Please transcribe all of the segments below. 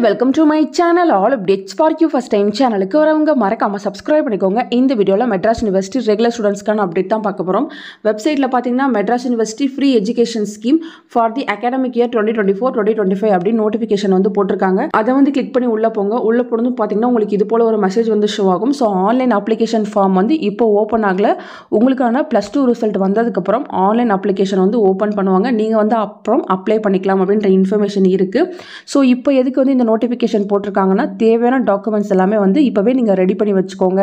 welcome to my channel. All updates for you first time channel க்கு வரவங்க மறக்காம subscribe பண்ணிக்கோங்க. இந்த வீடியோல மெட்ராஸ் யுனிவர்சிட்டி ரெகுலர் ஸ்டூடண்ட்ஸ்க்கான அப்டேட் தான் பார்க்க போறோம். வெப்சைட்ல பாத்தீங்கன்னா Madras university free education scheme for the academic year 2024-2025 அப்படி நோட்டிஃபிகேஷன் வந்து போட்டுருக்காங்க. அதை வந்து கிளிக் பண்ணி உள்ள போங்க. உள்ள போனதும் பாத்தீங்கன்னா உங்களுக்கு இது போல ஒரு மெசேஜ் வந்து ஷோ ஆகும். ஸோ ஆன்லைன் அப்ளிகேஷன் ஃபார்ம் வந்து இப்போ ஓப்பன் ஆகல. உங்களுக்கான +2 ரிசல்ட் வந்ததுக்கு அப்புறம் ஆன்லைன் அப்ளிகேஷன் வந்து ஓப்பன் பண்ணுவாங்க. நீங்க வந்து அப்புறம் அப்ளை பண்ணிக்கலாம் அப்படின்ற இன்ஃபர்மேஷன் இருக்கு. ஸோ இப்போ எதுக்கு வந்து இந்த நோட்டிஃபிகேஷன் போட்டிருக்காங்கன்னா தேவையான டாக்குமெண்ட்ஸ் எல்லாமே வந்து இப்போவே நீங்கள் ரெடி பண்ணி வச்சுக்கோங்க.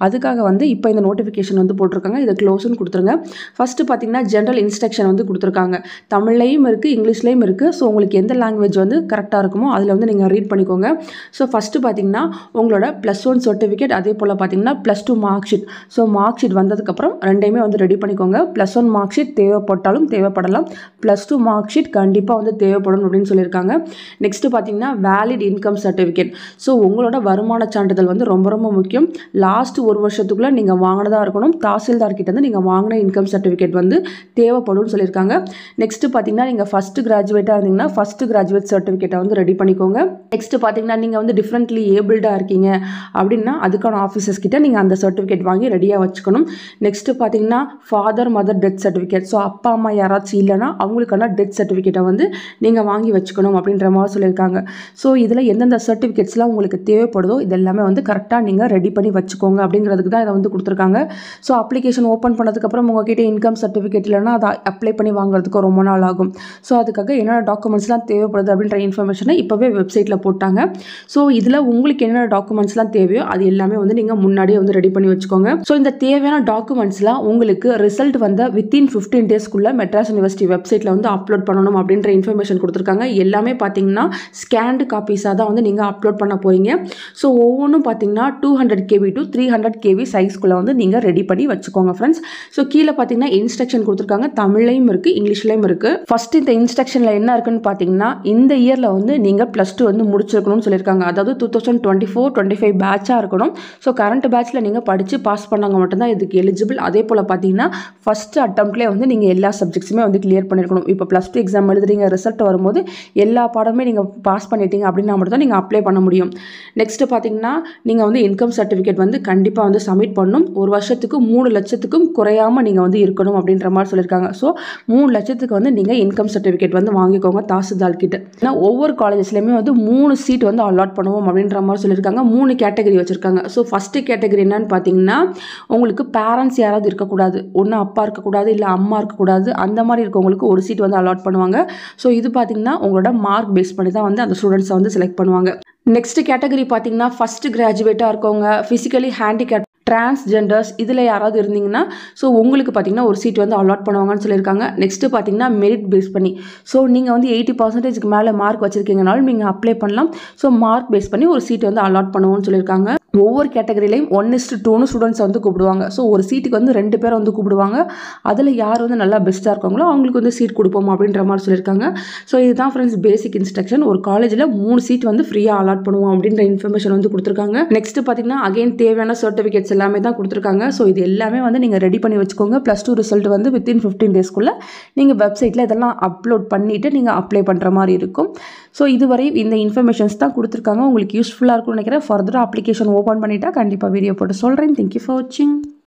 அதுக்காக வந்து இப்போ இந்த நோட்டிஃபிகேஷன் வந்து போட்டிருக்காங்க. இதை க்ளோஸ்னு கொடுத்துருங்க. ஃபஸ்ட்டு பார்த்தீங்கன்னா ஜென்ரல் இன்ஸ்ட்ரக்ஷன் வந்து கொடுத்துருக்காங்க. தமிழ்லையும் இருக்குது, இங்கிலீஷ்லேயும் இருக்குது. ஸோ உங்களுக்கு எந்த லாங்குவேஜ் வந்து கரெக்டாக இருக்குமோ அதில் வந்து நீங்கள் ரீட் பண்ணிக்கோங்க. ஸோ ஃபஸ்ட்டு பார்த்தீங்கன்னா உங்களோட +1 சர்டிஃபிகேட், அதே போல் பார்த்தீங்கன்னா +2 mark sheet. So mark sheet வந்ததுக்கப்புறம் ரெண்டையுமே வந்து ரெடி பண்ணிக்கோங்க. +1 மார்க் ஷீட் தேவைப்பட்டாலும் தேவைப்படலாம், +2 மார்க் ஷீட் கண்டிப்பாக வந்து தேவைப்படும் அப்படின்னு சொல்லியிருக்காங்க. நெக்ஸ்ட்டு பார்த்தீங்கன்னா வேலிட் இன்கம் சர்டிஃபிகேட். ஸோ உங்களோட வருமான சான்றிதழ் வந்து ரொம்ப ரொம்ப முக்கியம். லாஸ்ட் ஒரு வருஷத்துக்குள்ளே நீங்கள் வாங்கினதாக இருக்கணும். தாசில்தார் கிட்ட வந்து நீங்கள் வாங்கின இன்கம் சர்டிஃபிகேட் வந்து தேவைப்படும் சொல்லியிருக்காங்க. நெக்ஸ்ட்டு பார்த்தீங்கன்னா நீங்கள் ஃபஸ்ட்டு கிராஜுவேட்டாக இருந்தீங்கன்னா ஃபஸ்ட்டு கிராஜுவேட் சர்டிஃபிகேட்டை வந்து ரெடி பண்ணிக்கோங்க. நெக்ஸ்ட்டு பார்த்தீங்கன்னா நீங்கள் வந்து டிஃப்ரெண்ட்லி ஏபிள்டாக இருக்கீங்க அப்படின்னா அதுக்கான ஆஃபீஸர்ஸ் கிட்ட நீங்கள் அந்த சர்டிஃபிகேட் வாங்கி ரெடியாக வச்சுக்கணும். நெக்ஸ்ட்டு பார்த்தீங்கன்னா father mother death certificate. So அப்பா அம்மா யாராச்சும் இல்லைன்னா அவங்களுக்கான டெத் சர்டிஃபிகேட்டை வந்து நீங்கள் வாங்கி வச்சுக்கணும் அப்படின்ற மாதிரி சொல்லியிருக்காங்க. ஸோ இதில் எந்தெந்த சர்டிஃபிகேட்ஸ்லாம் உங்களுக்கு தேவைப்படுதோ இதெல்லாமே வந்து கரெக்டாக நீங்கள் ரெடி பண்ணி வச்சுக்கோங்க அப்படிங்கிறதுக்கு தான் இதை வந்து கொடுத்துருக்காங்க. ஸோ அப்ளிகேஷன் ஓப்பன் பண்ணதுக்கப்புறம் உங்ககிட்ட இன்கம் சர்டிஃபிகேட் இல்லைன்னா அதை அப்ளை பண்ணி வாங்குறதுக்கு ரொம்ப நாள் ஆகும். ஸோ அதுக்காக என்னென்ன டாக்குமெண்ட்ஸ்லாம் தேவைப்படுது அப்படின்ற இன்ஃபர்மேஷனை இப்போவே வெப்சைட்டில் போட்டாங்க. ஸோ இதில் உங்களுக்கு என்னென்ன டாக்குமெண்ட்ஸ்லாம் தேவையோ அது எல்லாமே வந்து நீங்கள் முன்னாடியே வந்து ரெடி பண்ணி வச்சுக்கோங்க. ஸோ இந்த தேவையான டாக்குமெண்ட்ஸ்லாம் உங்களுக்கு ரிசல்ட் வந்த வித்தின் 15 டேஸ்க்குள்ளே மெட்ராஸ் யுனிவர்சிட்டி வெப்சைட்டில் வந்து அப்லோட் பண்ணணும் அப்படின்ற இன்ஃபர்மேஷன் கொடுத்துருக்காங்க. எல்லாமே பார்த்தீங்கன்னா ஸ்கேன்டு காப்பீஸாக தான் வந்து நீங்கள் அப்லோட் பண்ண போகிறீங்க. ஸோ ஒவ்வொன்றும் பார்த்தீங்கன்னா 200 KB to 300 KB சைஸ்க்குள்ளே வந்து நீங்கள் ரெடி பண்ணி வச்சுக்கோங்க ஃப்ரெண்ட்ஸ். ஸோ கீழே பார்த்தீங்கன்னா இன்ஸ்ட்ரக்ஷன் கொடுத்துருக்காங்க. தமிழ்லையும் இருக்குது, இங்கிலீஷ்லையும் இருக்குது. ஃபஸ்ட்டு இந்த இன்ஸ்ட்ரக்ஷனில் என்ன இருக்குன்னு பார்த்தீங்கன்னா இந்த இயரில் வந்து நீங்கள் +2 வந்து முடிச்சிருக்கணும்னு சொல்லியிருக்காங்க. அதாவது 2024-25 பேட்சாக இருக்கணும். ஸோ கரண்ட் பேட்சில் நீங்கள் படித்து பாஸ் பண்ணாங்க மட்டும்தான் இதுக்கு எலிஜிபிள். அதே போல் பார்த்தீங்கன்னா ஃபஸ்ட்டு அட்டம்ப்ட்லேயே வந்து நீங்கள் எல்லா சப்ஜெக்ட்ஸுமே வந்து கிளியர் பண்ணியிருக்கணும். இப்போ +2 எக்ஸாம் எழுதுறீங்க, ரிசல்ட் வரும்போது எல்லா பாடமே நீங்கள் பாஸ் பண்ணிட்டீங்க அப்படின்னா மட்டும் தான் நீங்கள் அப்ளை பண்ண முடியும். நெக்ஸ்ட்டு பார்த்தீங்கன்னா நீங்கள் வந்து இன்கம் சர்டிஃபிகேட் வந்து கண்டிப்பாக வந்து சப்மிட் பண்ணணும். ஒரு வருஷத்துக்கு 3 லட்சத்துக்கும் குறையாமல் நீங்கள் வந்து இருக்கணும் அப்படின்ற மாதிரி சொல்லியிருக்காங்க. ஸோ 3 லட்சத்துக்கு வந்து நீங்கள் இன்கம் சர்டிஃபிகேட் வந்து வாங்கிக்கோங்க தாசில்தார் கிட்ட. ஏன்னா ஒவ்வொரு காலேஜஸ்லையுமே வந்து 3 சீட் வந்து அலாட் பண்ணுவோம் அப்படின்ற மாதிரி சொல்லியிருக்காங்க. 3 கேட்டகரி வச்சுருக்காங்க. ஸோ ஃபஸ்ட்டு கேட்டகரி என்னன்னு பார்த்தீங்கன்னா உங்களுக்கு பேரண்ட்ஸ் யாராவது இருக்கக்கூடாது, ஒன்று அப்பா இருக்கக்கூடாது இல்லை அம்மா இருக்கக்கூடாது, அந்த மாதிரி இருக்கவங்களுக்கு ஒரு சீட் வந்து அலாட் பண்ணுவாங்க. ஸோ இது பார்த்தீங்கன்னா உங்களோட மார்க் பேஸ் பண்ணி தான் வந்து அந்த ஸ்டூடெண்ட்ஸை வந்து செலக்ட் பண்ணுவாங்க. நெக்ஸ்ட் கேட்டகரி பார்த்தீங்கன்னா ஃபஸ்ட்டு கிராஜுவேட்டாக இருக்கவங்க, ஃபிசிக்கலி ஹேண்டிகேப், டிரான்ஸ்ஜெண்டர்ஸ் இதில் யாராவது இருந்தீங்கன்னா ஸோ உங்களுக்கு பார்த்தீங்கன்னா ஒரு சீட் வந்து அலாட் பண்ணுவாங்கன்னு சொல்லியிருக்காங்க. நெக்ஸ்ட்டு பார்த்தீங்கன்னா மெரிட் பேஸ் பண்ணி. ஸோ நீங்கள் வந்து 80% மேலே மார்க் வச்சுருக்கீங்கனாலும் நீங்கள் அப்ளை பண்ணலாம். ஸோ மார்க் பேஸ் பண்ணி ஒரு சீட் வந்து அலாட் பண்ணுவோம்னு சொல்லியிருக்காங்க. ஒவ்வொரு கேட்டகரியிலையும் 1:2 ஸ்டூடெண்ட்ஸ் வந்து கூப்பிடுவாங்க. ஸோ ஒரு சீட்டுக்கு வந்து 2 பேரை வந்து கூப்பிடுவாங்க. அதில் யார் வந்து நல்லா பெஸ்ட்டாக இருக்காங்களோ அவங்களுக்கு வந்து சீட் கொடுப்போம் அப்படின்ற மாதிரி சொல்லியிருக்காங்க. ஸோ இதுதான் ஃப்ரெண்ட்ஸ் பேசிக் இன்ஸ்ட்ரக்ஷன். ஒரு காலேஜில் 3 சீட் வந்து ஃப்ரீயாக அலாட் பண்ணுவோம் அப்படின்ற இன்ஃபர்மேஷன் வந்து கொடுத்துருக்காங்க. நெக்ஸ்ட்டு பார்த்தீங்கன்னா அகைன் தேவையான சர்டிஃபிகேட்ஸ் எல்லாமே தான் கொடுத்துருக்காங்க. ஸோ இது எல்லாமே வந்து நீங்கள் ரெடி பண்ணி வச்சுக்கோங்க. +2 ரிசல்ட் வந்து வித்தின் 15 டேஸ்க்குள்ளே நீங்கள் வெப்சைட்டில் இதெல்லாம் அப்லோட் பண்ணிவிட்டு நீங்கள் அப்ளை பண்ணுற மாதிரி இருக்கும். ஸோ இதுவரை இந்த இன்ஃபர்மேஷன்ஸ் தான் கொடுத்துருக்காங்க. உங்களுக்கு யூஸ்ஃபுல்லாக இருக்கும்னு நினைக்கிறேன். ஃபர்தராக அப்ளிகேஷன் ஓப்பன் பண்ணிட்டா கண்டிப்பாக வீடியோ போட்டு சொல்கிறேன். தேங்க்யூ ஃபார் வாட்சிங்.